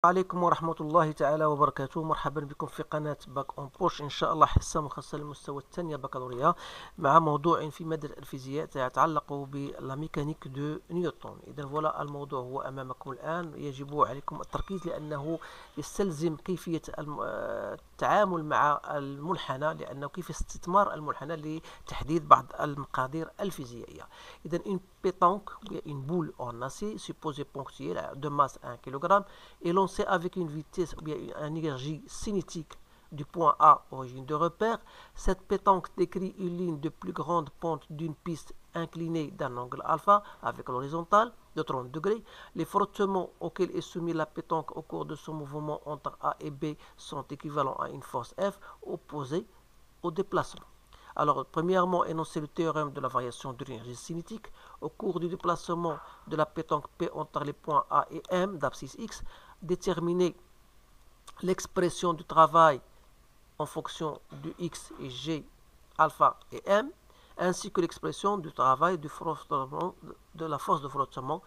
عليكم ورحمة الله تعالى وبركاته. مرحبا بكم في قناة باك اون بوش، إن شاء الله حصة مخصصة للمستوى الثانية بكالوريا مع موضوع في مادة الفيزياء يتعلق بالميكانيك دو نيوتن. إذا فوالا الموضوع هو أمامكم الآن، يجب عليكم التركيز لأنه يستلزم كيفية التعامل مع المنحنى، لأنه كيف استثمار المنحنى لتحديد بعض المقادير الفيزيائية. إذا une pétanque, une boule en acier supposée ponctuelle de masse 1 kg est lancée avec une vitesse ou bien une énergie cinétique du point A, origine de repère. Cette pétanque décrit une ligne de plus grande pente d'une piste inclinée d'un angle alpha avec l'horizontale de 30 degrés. Les frottements auxquels est soumise la pétanque au cours de son mouvement entre A et B sont équivalents à une force F opposée au déplacement. Alors, premièrement, énoncer le théorème de la variation de l'énergie cinétique. Au cours du déplacement de la pétanque P entre les points A et M d'abscisse X, déterminer l'expression du travail en fonction de X et G, alpha et M, ainsi que l'expression du travail de la force de frottement,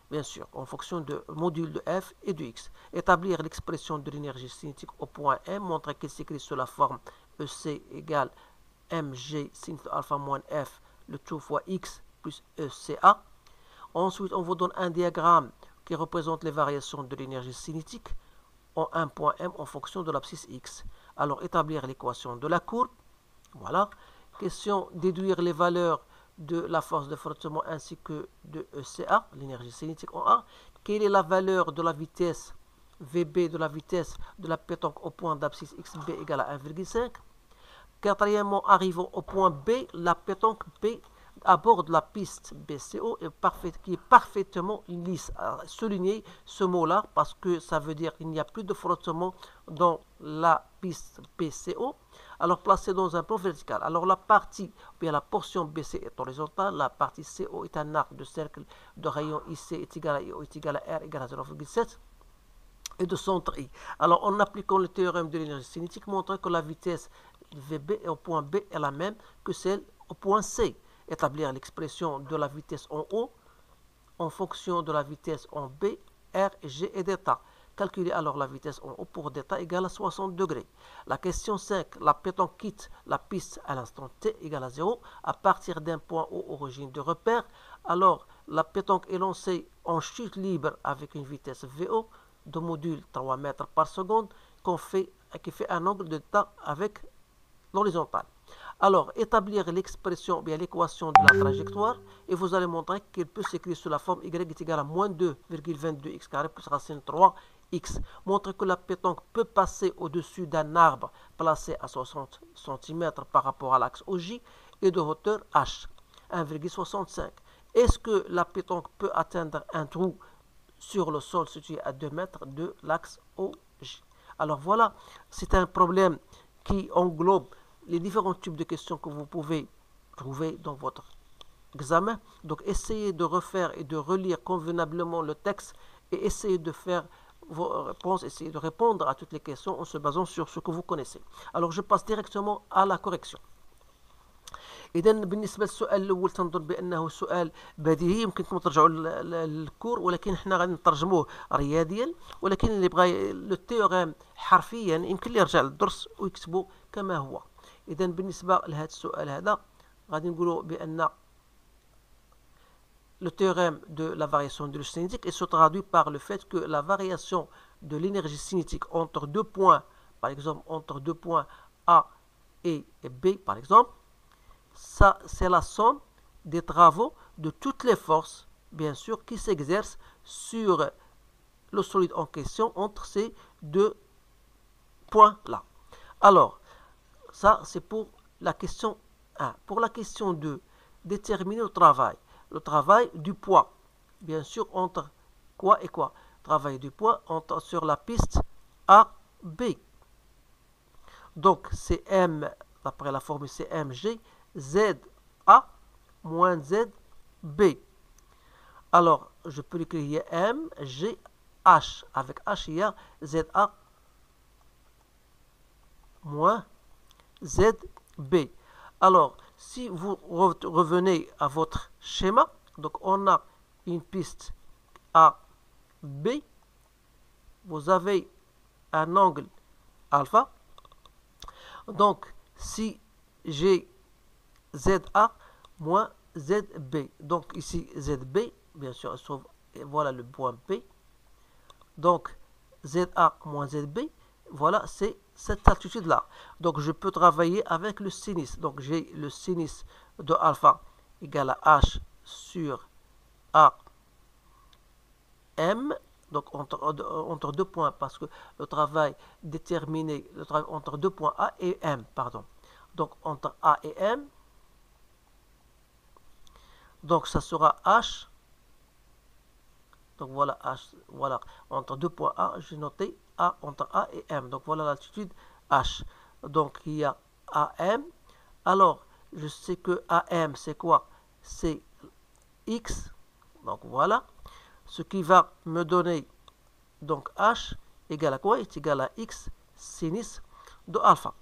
bien sûr, en fonction de module de F et de X. Établir l'expression de l'énergie cinétique au point M, montrer qu'elle s'écrit sous la forme EC égale mg sin alpha moins f, le tout fois x plus ECA. Ensuite, on vous donne un diagramme qui représente les variations de l'énergie cinétique en un point M en fonction de l'abscisse X. Alors, établir l'équation de la courbe. Voilà. Question, déduire les valeurs de la force de frottement ainsi que de ECA, l'énergie cinétique en A. Quelle est la valeur de la vitesse VB, de la vitesse de la pétanque au point d'abscisse XB égale à 1,5. Quatrièmement, arrivons au point B, la pétanque B aborde la piste BCO qui est parfaitement lisse. Soulignez ce mot-là parce que ça veut dire qu'il n'y a plus de frottement dans la piste BCO. Alors placez dans un plan vertical. Alors la partie, bien la portion BC est horizontale, la partie CO est un arc de cercle de rayon IC est égal à IO est égal à R égale à 0,7. Et de centre I. Alors, en appliquant le théorème de l'énergie cinétique, montre que la vitesse VB au point B est la même que celle au point C. Établir l'expression de la vitesse en haut en fonction de la vitesse en B, R, G et θ. Calculer alors la vitesse en haut pour θ égale à 60 degrés. La question 5. La pétanque quitte la piste à l'instant T égale à 0 à partir d'un point O, origine de repère. Alors, la pétanque est lancée en chute libre avec une vitesse VO de module 3 mètres par seconde qui fait un angle de θ avec l'horizontale. Alors, établir l'expression, bien l'équation de la trajectoire, et vous allez montrer qu'elle peut s'écrire sous la forme y est égale à moins 2,22x carré plus racine 3x. Montrer que la pétanque peut passer au-dessus d'un arbre placé à 60 cm par rapport à l'axe OJ et de hauteur h, 1,65. Est-ce que la pétanque peut atteindre un trou sur le sol situé à 2 mètres de l'axe OJ? Alors voilà, c'est un problème qui englobe les différents types de questions que vous pouvez trouver dans votre examen. Donc essayez de refaire et de relire convenablement le texte et essayez de faire vos réponses, essayez de répondre à toutes les questions en se basant sur ce que vous connaissez. Alors je passe directement à la correction. إذا بالنسبة للسؤال الأول تنظن بأنه سؤال بديهي، يمكنكم ترجعوا للكور، ولكن احنا غادي نترجموه رياضيا، ولكن اللي بغى لو تيوريم حرفيا يمكن لي يرجع للدرس ويكتبه كما هو. إذا بالنسبة لهذا السؤال هذا غادي نقولوا بأن le théorème de la variation de l'énergie cinétique se traduit par le fait que la variation de l'énergie cinétique entre deux points, par exemple entre deux points A et B, par exemple, ça c'est la somme des travaux de toutes les forces, bien sûr, qui s'exercent sur le solide en question entre ces deux points-là. Alors, ça c'est pour la question 1. Pour la question 2, déterminer le travail du poids, bien sûr, entre quoi et quoi? Travail du poids sur la piste AB. Donc, c'est M, d'après la formule, c'est MG, ZA moins ZB. Alors, je peux l'écrire MGH. Avec H, il y a ZA moins ZB. Alors, si vous revenez à votre schéma, donc on a une piste A, B, vous avez un angle alpha. Donc, si j'ai ZA moins ZB. Donc, ici, ZB, bien sûr, voilà le point P. Donc, ZA moins ZB, voilà, c'est cette altitude-là. Donc, je peux travailler avec le sinus. Donc, j'ai le sinus de alpha égale à H sur A M. Donc, entre deux points, parce que le travail déterminé, entre deux points A et M, pardon. Donc, entre A et M, donc ça sera H. Donc, voilà H, voilà, entre deux points A, j'ai noté A entre A et M. Donc, voilà l'altitude H. Donc, il y a AM. Alors, je sais que AM, c'est quoi? C'est X. Donc, voilà. Ce qui va me donner, donc, H égale à quoi? Est égal à X sinus de alpha.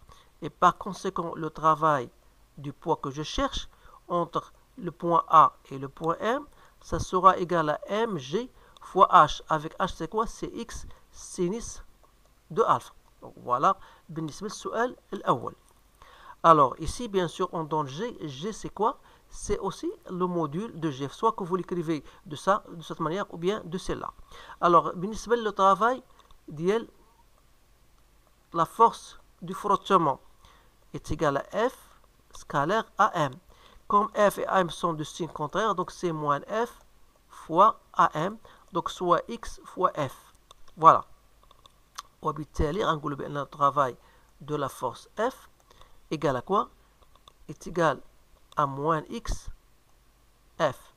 Et par conséquent, le travail du poids que je cherche entre le point A et le point M, ça sera égal à mg fois H. Avec H, c'est quoi? C'est X sinus de alpha. Donc, voilà, بالنسبة للسؤال الأول. Alors, ici, bien sûr, on donne G. G, c'est quoi? C'est aussi le module de G. Soit que vous l'écrivez de cette manière, ou bien de celle-là. Alors, بالنسبة le travail, la force du frottement est égale à F scalaire AM. Comme F et AM sont de signe contraire, donc c'est moins F fois AM, donc soit X fois F. Voilà. وبالتالي غنقولوا بأن le travail de la force F égale à quoi? Est égal à moins X F.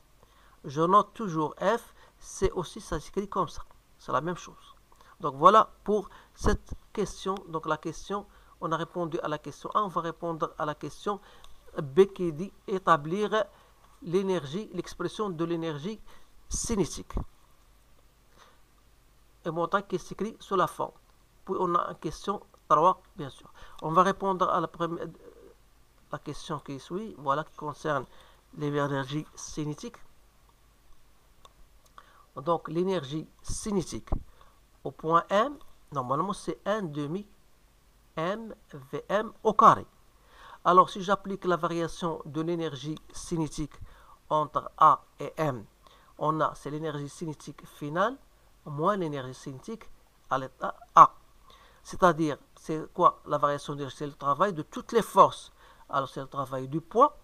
Je note toujours F, c'est aussi, ça s'écrit comme ça. C'est la même chose. Donc voilà pour cette question. Donc la question, on a répondu à la question A, on va répondre à la question B qui dit établir l'énergie, l'expression de l'énergie cinétique. Et montant qui s'écrit sous la forme. Puis on a une question 3, bien sûr. On va répondre à la question qui suit, voilà, qui concerne l'énergie cinétique. Donc l'énergie cinétique au point M, normalement c'est 1 demi mvm au carré. Alors si j'applique la variation de l'énergie cinétique entre A et M, on a, c'est l'énergie cinétique finale moins l'énergie cinétique à l'état A. C'est-à-dire, c'est quoi la variation d'énergie? C'est le travail de toutes les forces. Alors c'est le travail du poids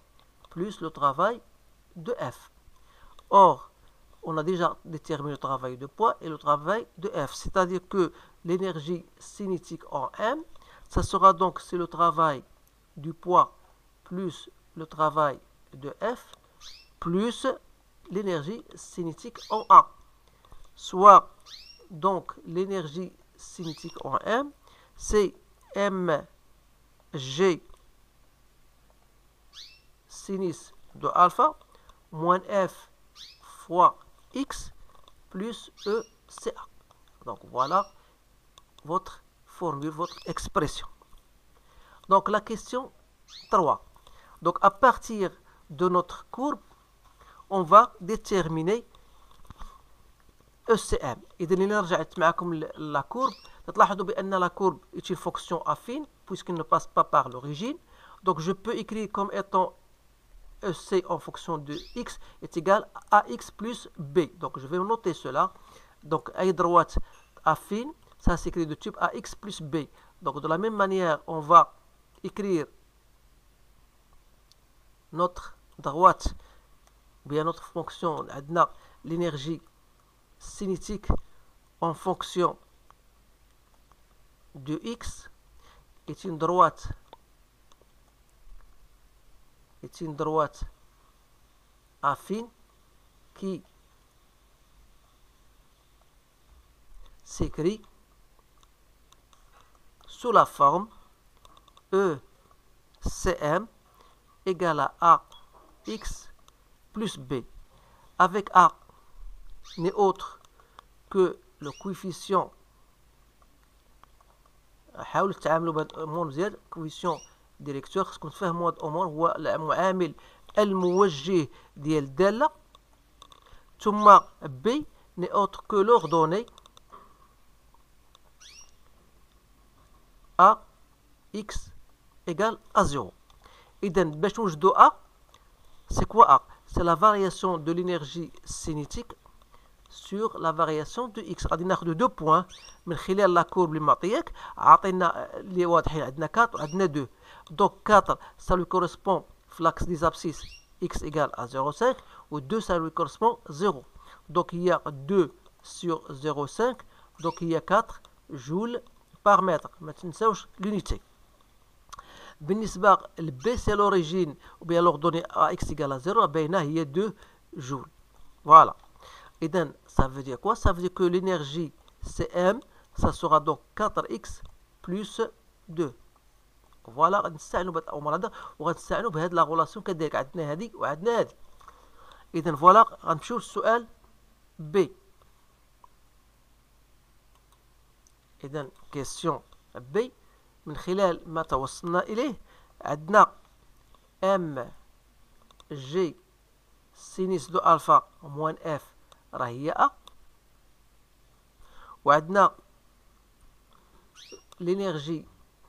plus le travail de F. Or, on a déjà déterminé le travail de poids et le travail de F. C'est-à-dire que l'énergie cinétique en M, ça sera donc, c'est le travail du poids plus le travail de F plus l'énergie cinétique en A. Soit, donc, l'énergie cinétique en M, c'est mg sinus de alpha moins F fois X plus ECA. Donc voilà votre formule, votre expression. Donc la question 3. Donc à partir de notre courbe, on va déterminer ECM. إذا اللي رجعت معكم la courbe, تلاحظوا بأن la courbe est une fonction affine puisqu'il ne passe pas par l'origine. Donc je peux écrire comme étant EC en fonction de X est égal à AX plus B. Donc je vais noter cela. Donc A droite affine, ça s'écrit de type AX plus B. Donc de la même manière, on va écrire notre droite, bien notre fonction, l'énergie cinétique en fonction de X est une droite affine qui s'écrit sous la forme ECM égale à AX plus B, avec A n'est autre que le coefficient حاولوا تتعاملوا بهذا الامور مزيان coefficient ديريكتور خصكم تفهموا هاد الامور هو المعامل الموجه ديال الداله ثم B n'est autre que l'ordonnée à x égale à 0. إذن باش نوجدو A, c'est quoi A? C'est la variation de l'énergie cinétique sur la variation de x. غادي ناخذ 2 points من خلال لا كورب اللي معطياك، عطينا اللي واضحين عندنا 4 وعندنا 2. Donc 4 ça lui correspond في l'axe des abscisses x égale à 0,5 و 2 ça lui correspond 0. Donc il y a 2 sur 0,5, donc il y a 4 joules par mètre. ما تنساوش l'unité. بالنسبة ل B c'est l'origine ou bien l'ordonnée à x égale à 0, باينة هي 2 joules. Voilà. Et donc, ça veut dire quoi? Ça veut dire que l'énergie CM, ça sera donc 4x plus 2. Voilà, غنستعينوا بهذا الأمر هذا وغنستعينوا بهذه لا غولاسيون كذلك، عندنا هذه وعندنا هذه. إذا فوالا غنمشيو للسؤال B. إذا كيسيون B من خلال ما توصلنا إليه عندنا ام جي سينيس دو ألفا موان اف راه هي أ، وعندنا l'énergie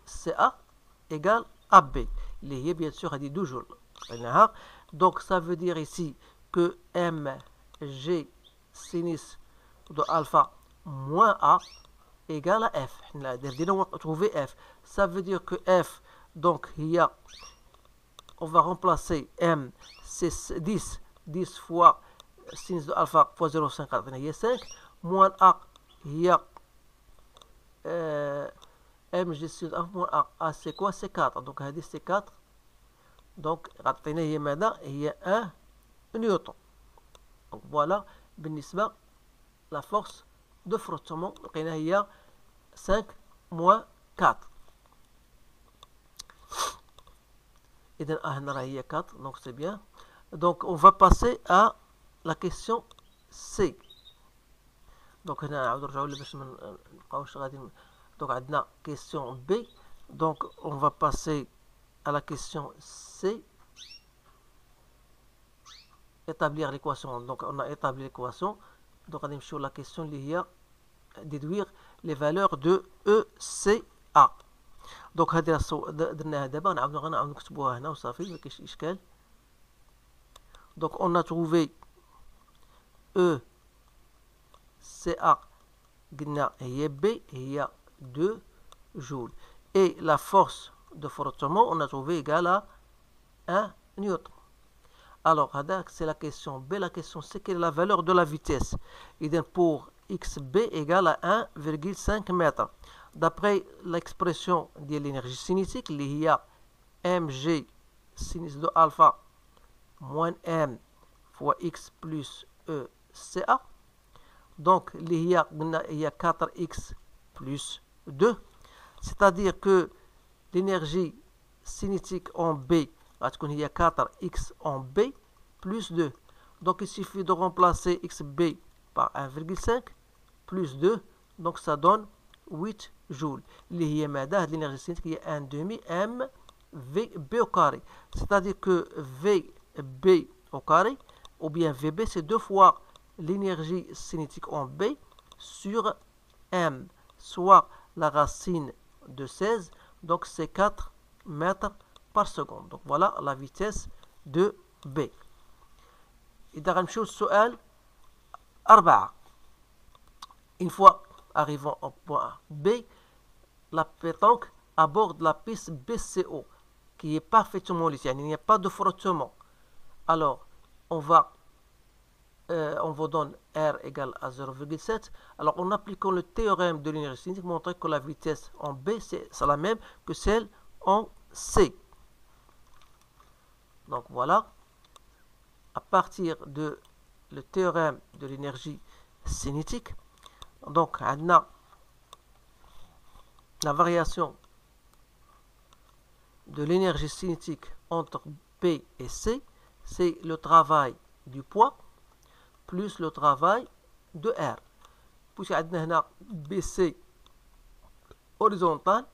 CA égale à B اللي هي bien sûr هذه 2 جول قلناها. donc ça veut dire ici que mg sinus de alpha moins A égale à F. حنا دينا trouver F. ça veut dire que F donc هي on va remplacer M c'est 10 fois sinus de alpha fois 0,5 عطينا هي 5 moins A هي mg sinus alpha moins A c'est quoi? c'est 4. donc هذه c'est 4 donc عطينا هي ماذا؟ هي 1 نيوتن. donc voilà بالنسبة la force de frottement لقينا هي 5 moins 4. إذن هنا راه هي 4 donc c'est bien. donc on va passer à la question C. donc هنا نعاود نرجعوا باش ما نبقاوش غادي. donc عندنا question B. donc on va passer à la question C. établir l'équation. donc on a établi l'équation. donc غادي نمشيو la question اللي هي déduire les valeurs de ECA. donc هذه درناها دابا غنعاودو نكتبوها هنا وصافي ما كاينش اشكال. donc on a trouvé ECA قلنا هي B هي 2 joules et la force de frottement on a trouvé égale à 1 newton. alors c'est la question B. la question C, quelle est la valeur de la vitesse? et donc pour xb égale à 1,5 mètre. d'après l'expression de l'énergie cinétique اللي هي mg sinus de alpha moins m fois x plus e ca. donc اللي هي قلنا هي 4x plus 2. c'est-à-dire que l'énergie cinétique en B غتكون هي 4x en B plus 2. donc il suffit de remplacer xb par 1,5 plus 2. donc ça donne 8 joules اللي هي ماذا؟ هذه l'énergie cinétique هي 1 demi m vb au carré. c'est-à-dire que vb au carré ou bien vb c'est 2 fois l'énergie cinétique en B sur m, soit la racine de 16, donc c'est 4 mètres par seconde. donc voilà la vitesse de B. إذا غنمشيو للسؤال 4. une fois arrivant au point B, la pétanque aborde la piste BCO qui est parfaitement lisse, il n'y a pas de frottement. alors on vous donne R égale à 0,7. alors en appliquant le théorème de l'énergie cinétique, montrer que la vitesse en B c'est la même que celle en C. donc voilà, à partir de le théorème de l'énergie cinétique, donc on a la variation de l'énergie cinétique entre B et C, c'est le travail du poids plus le travail de R. puis عندنا هنا BC horizontal,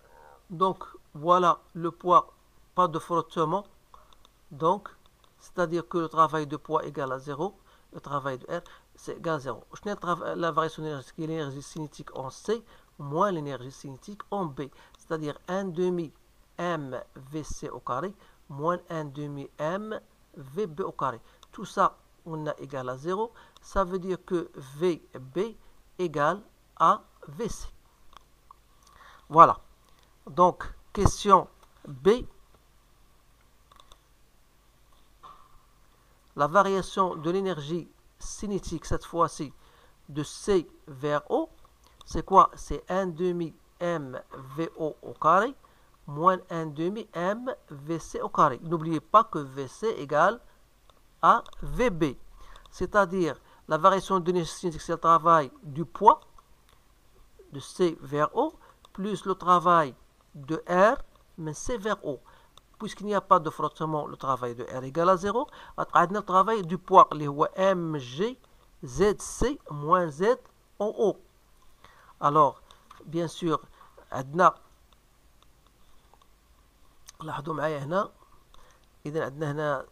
donc voilà le poids, pas de frottement, donc c'est-à-dire que le travail de poids égale à 0, le travail de R c'est égal à 0. la variation énergétique et l'énergie cinétique en C, moins l'énergie cinétique en B. C'est-à-dire 1 demi mvc au carré moins 1 demi mvb au carré. Tout ça, on a égal à 0. Ça veut dire que VB égale à VC. Voilà. Donc, question B. La variation de l'énergie cinétique, cette fois-ci, de C vers O, c'est quoi? C'est 1 demi mVO au carré moins 1 demi mVC au carré. N'oubliez pas que VC égale à VB. C'est-à-dire, la variation de l'énergie cinétique, c'est le travail du poids de C vers O, plus le travail de R, mais C vers O. Puisqu'il n'y a pas de frottement, le travail de R égale à 0. On a le travail du poids, qui est mg ZC moins Z en O. Alors, bien sûr, عندنا لاحظوا معايا هنا إذا عندنا هنا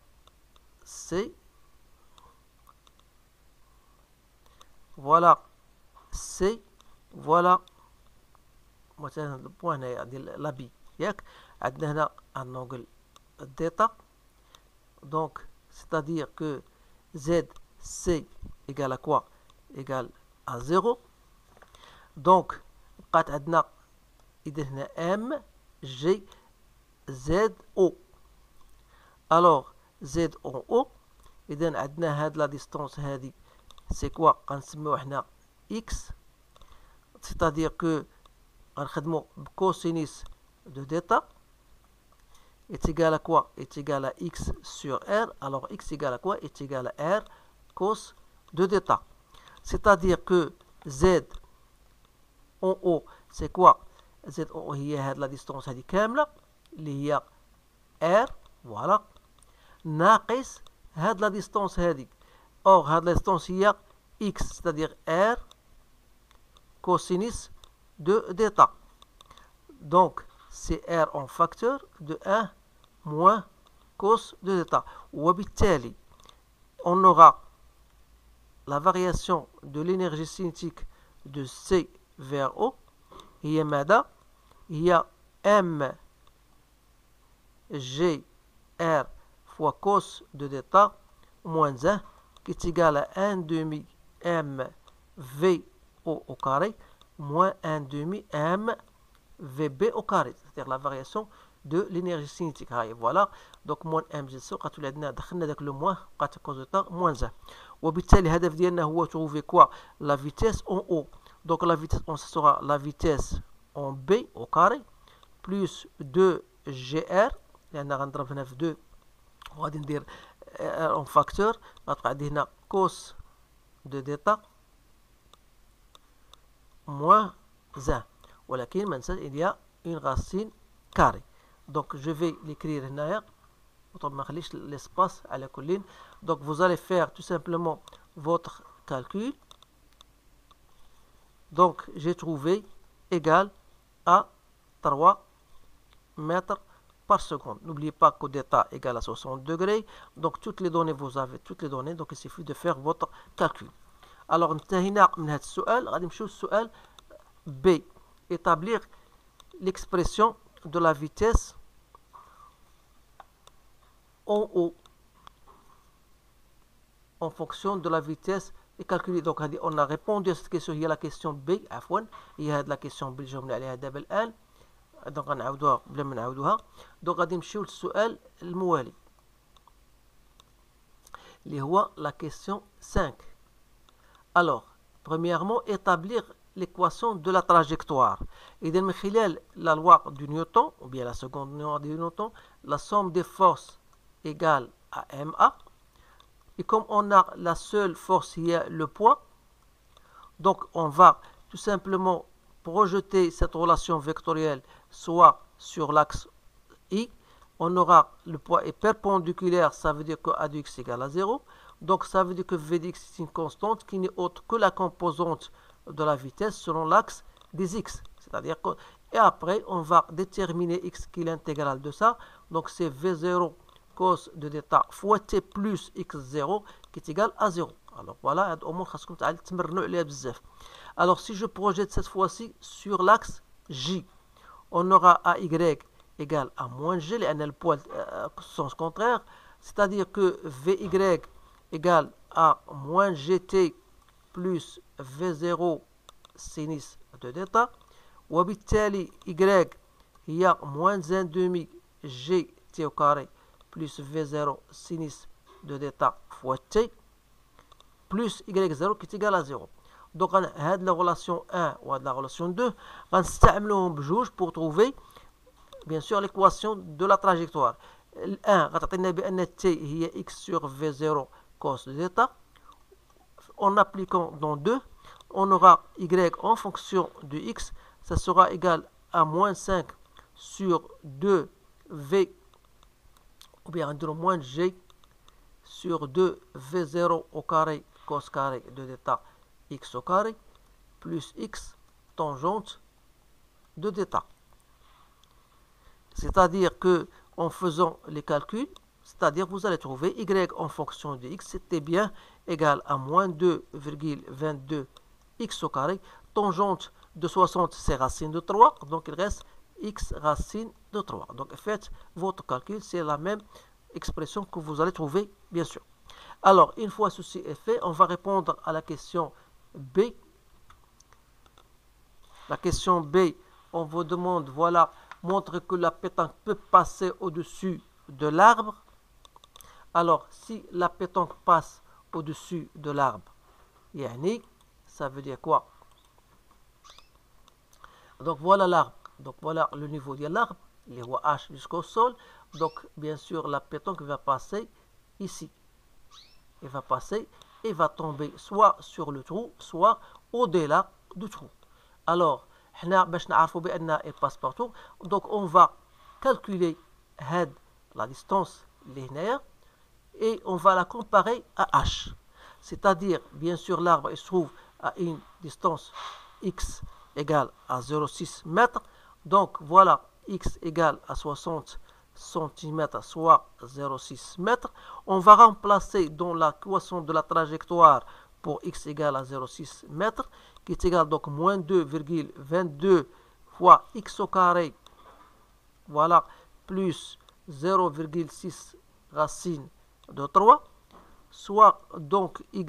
C voilà C voilà مثلا البوان هنايا ديال لا بي ياك عندنا هنا ان انغل ديتا donc c'est-à-dire que ZC égale à quoi? Égale à 0. Donc بقات عندنا إذا هنا M G Z O. alors Z en O إذا عندنا هاد لا ديستونس هادي c'est quoi؟ غنسميوه حنا X. c'est-à-dire que غنخدمو بكوسينيس de θ est égal à quoi? Est égal à X sur R. Alors X égale à quoi? Est égal à R cos de θ. C'est-à-dire que Z en haut, c'est quoi? Z en haut هي هاد la distance هادي كاملة اللي هي R. voilà. ناقص هاد la distance هادي. Or هاد la distance هي X. C'est-à-dire R cosinus de θ. Donc c'est R en facteur de 1 moins cos de θ. وبالتالي on aura la variation de l'énergie cinétique de C vers O هي ماذا؟ هي M G R fois cos de θ moins 1 qui est égal à 1 demi M V O au carré moins 1 demi M VB au carré, c'est-à-dire la variation de l'énergie cinétique. Voilà, donc moins mg وقعت ولادنا دخلنا داك لو موان بقات كوز تاع موان 1. وبالتالي الهدف ديالنا هو trouver quoi? La vitesse en haut. Donc la vitesse on sera la vitesse en B au carré plus 2gr لان غنضرب هنا في 2 وغادي ندير en facteur غتبقى عندي هنا cos de θ moins 1. ولكن ما ننساش il y a une racine carrée. Donc je vais l'écrire هنايا وطبعا ما نخليش l'espace على كلين. Donc vous allez faire tout simplement votre calcul. Donc j'ai trouvé égal à 3 mètres par seconde. N'oubliez pas que θ égale à 60 degrés. Donc toutes les données, vous avez toutes les données. Donc il suffit de faire votre calcul. Alors انتهينا من هذا السؤال. غادي نمشيو للسؤال B. Établir l'expression de la vitesse en haut en fonction de la vitesse et calculer. Donc on a répondu à cette question. Il y a la question B عفوا هي هاد la question B اللي جاوبنا عليها دابا الآن. دونك غنعاودوها بلا ما نعاودوها. دونك غادي نمشيو للسؤال الموالي اللي هو la question 5. Alors premièrement établir l'équation de la trajectoire. إذا من خلال la loi de Newton ou bien la seconde loi de Newton, la somme des forces égale à MA. Et comme on a la seule force qui est le poids, donc on va tout simplement projeter cette relation vectorielle soit sur l'axe I. On aura le poids est perpendiculaire, ça veut dire que A de x égale à 0. Donc ça veut dire que V de x est une constante qui n'est autre que la composante de la vitesse selon l'axe des x. C'est-à-dire que, et après, on va déterminer x qui est l'intégrale de ça. Donc c'est V0 cos de θ fois t plus x0 qui est égal à 0. Alors voilà, au moins, alors si je projette cette fois-ci sur l'axe J, on aura AY égale à moins G, les le poids sens contraire, c'est-à-dire que VY égale à moins GT plus V0 sinus de θ, وبالتالي Y هي moins 1,5 GT au carré plus V0 sinus de θ fois T plus Y0 qui est égal à 0. Donc, on a la relation 1 ou la relation 2, on va pour trouver, bien sûr, l'équation de la trajectoire. 1, T est x sur V0 cos de θ. En appliquant dans 2, on aura Y en fonction de x, ça sera égal à moins 5 sur 2 V, ou bien moins G sur 2 V0 au carré cos carré de θ x au carré plus x tangente de θ. C'est-à-dire que en faisant les calculs, c'est-à-dire vous allez trouver y en fonction de x, c'était bien égal à moins 2,22 x au carré. Tangente de 60, c'est racine de 3, donc il reste x racine de 3. Donc faites votre calcul, c'est la même expression que vous allez trouver, bien sûr. Alors, une fois ceci est fait, on va répondre à la question B. La question B, on vous demande, voilà, montre que la pétanque peut passer au-dessus de l'arbre. Alors, si la pétanque passe au-dessus de l'arbre, yani, ça veut dire quoi? Donc, voilà l'arbre. Donc, voilà le niveau de l'arbre, les rois H jusqu'au sol. Donc, bien sûr, la pétanque va passer ici. Il va passer et va tomber soit sur le trou, soit au-delà du trou. Alors, il passe partout. Donc, on va calculer la distance linéaire et on va la comparer à H. C'est-à-dire, bien sûr, l'arbre se trouve à une distance x égale à 0,6 mètres. Donc, voilà, x égale à 60 cm, soit 0,6 mètres. On va remplacer dans l'équation de la trajectoire pour x égale à 0,6 mètres, qui est égal donc moins 2,22 fois x au carré, voilà, plus 0,6 racine de 3, soit donc y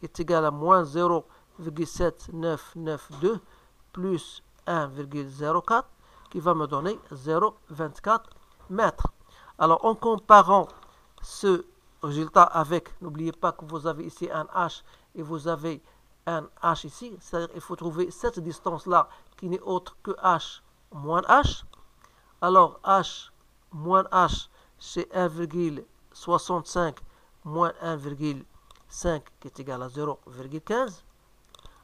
est égal à moins 0,7992 plus 1,04, qui va me donner 0,24 mètres. Alors, en comparant ce résultat avec, n'oubliez pas que vous avez ici un H et vous avez un H ici, c'est-à-dire qu'il faut trouver cette distance-là qui n'est autre que H moins H. Alors, H moins H, c'est 1,65 moins 1,5 qui est égal à 0,15.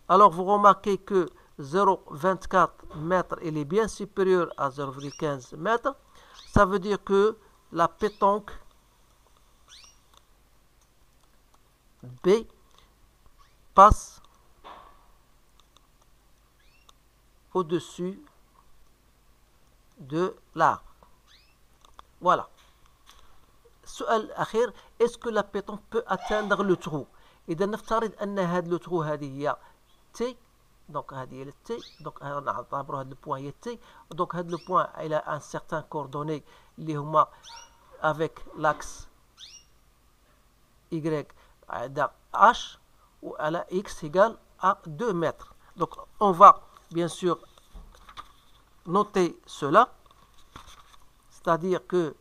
Alors, vous remarquez que 0,24 mètres, il est bien supérieur à 0,15 mètres. Ça veut dire que la pétanque B passe au-dessus de l'arbre. Voilà. السؤال الأخير, est-ce que la pétanque peut atteindre le trou? إذا نفترض أن هذا le trou هذه هي T, donc هذه هي T, donc نعتبر هذا le point هي T, donc هذا le point il a un certain coordonnées اللي هما avec l'axe Y à H ou à la X égale à 2 mètres. Donc on va bien sûr noter cela, c'est-à-dire que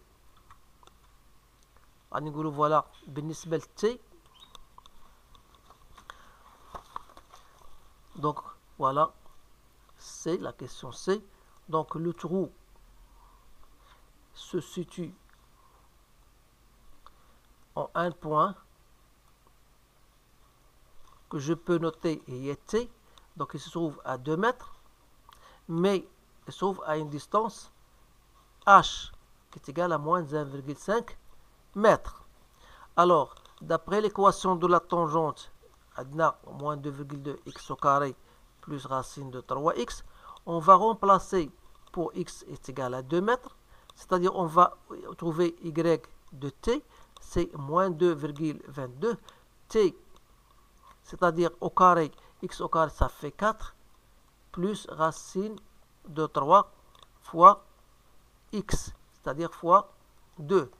voilà, بالنسبة T, donc voilà, c'est la question C. Donc le trou se situe en un point que je peux noter T, donc il se trouve à 2 mètres, mais il se trouve à une distance H qui est égale à moins 1,5 mètres. Alors, d'après l'équation de la tangente, moins 2,2 x au carré plus racine de 3x, on va remplacer pour x est égal à 2 mètres, c'est-à-dire on va trouver y de t, c'est moins 2,22, t c'est-à-dire au carré, x au carré ça fait 4, plus racine de 3 fois x, c'est-à-dire fois 2,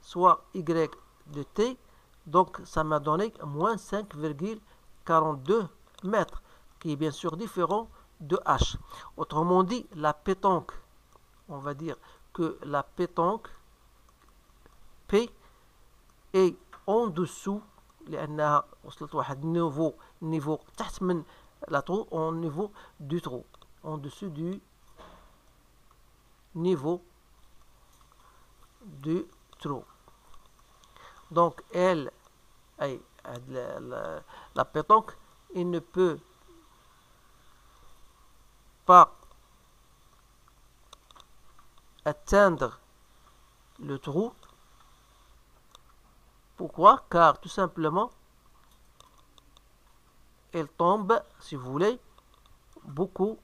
soit y de t, donc ça m'a donné moins 5,42 mètres, qui est bien sûr différent de h. Autrement dit, la pétanque, on va dire que la pétanque P est en dessous, لأنها وصلت واحد niveau تحت من la trou, au niveau du trou, en dessous du niveau du trou. Donc elle, la pétanque, il ne peut pas atteindre le trou. Pourquoi? Car tout simplement, elle tombe, si vous voulez, beaucoup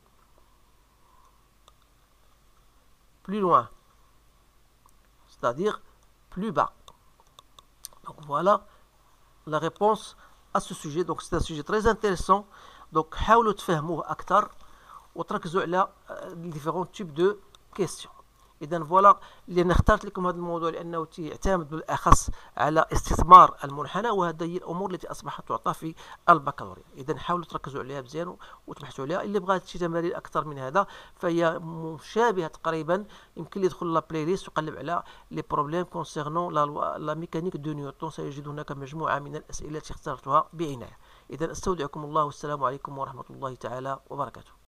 plus loin, c'est-à-dire plus bas. Donc voilà la réponse à ce sujet. Donc c'est un sujet très intéressant. Donc حاولوا تفهموه أكثر وتركزوا على différents types de questions. إذا فوالا اللي أنا اخترت لكم هذا الموضوع لأنه يعتمد بالأخص على استثمار المنحنى، وهذه هي الأمور التي أصبحت تعطى في البكالوريا. إذا حاولوا تركزوا عليها مزيان وتبحثوا عليها. اللي بغى شي تمارين أكثر من هذا فهي مشابهة تقريبا، يمكن لي يدخل لا بلاي ليست ويقلب على لي بروبليم كونسيرنون لا ميكانيك دو نيوتن، سيجد هناك مجموعة من الأسئلة التي اخترتها بعناية. إذا استودعكم الله والسلام عليكم ورحمة الله تعالى وبركاته.